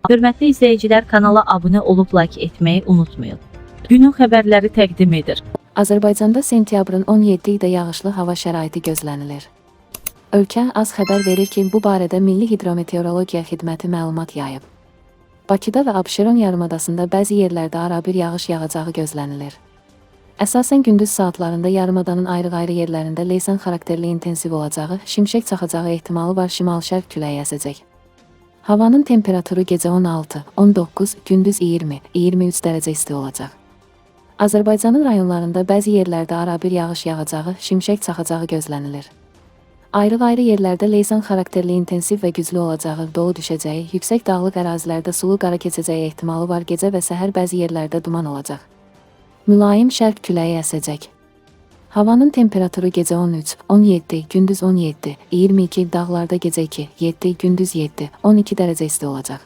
Hörmətli izləyicilər, kanala abunə olub like etməyi unutmayın. Günün xəbərləri təqdim edir. Azərbaycanda sentyabrın 17-də yağışlı hava şəraiti gözlənilir. Ölkə az xəbər verir ki, bu barədə Milli Hidrometeorologiya Xidməti məlumat yayıb. Bakıda və Abşeron yarımadasında bəzi yerlərdə arabir yağış yağacağı gözlənilir. Əsasən gündüz saatlarında yarımadanın ayrı-ayrı yerlərində leysan xarakterli intensiv olacağı, şimşək çaxacağı ehtimalı var, şimal-şərq küləyi əsəcək. Havanın temperaturu gecə 16-19, gündüz 20-23 dərəcə isti olacaq. Azərbaycanın rayonlarında bəzi yerlərdə arabir yağış yağacağı, şimşək çaxacağı gözlənilir. Ayrı-ayrı yerlərdə leysan xarakterli intensiv və güclü olacağı, dolu düşəcəyi, yüksək dağlıq ərazilərdə sulu qara keçəcəyi ehtimalı var, gecə və səhər bəzi yerlərdə duman olacaq. Mülayim şərq küləyi əsəcək. Havanın temperaturu gecə 13-17, gündüz 17-22, dağlarda gecə 2-7, gündüz 7-12 dərəcə isti olacaq.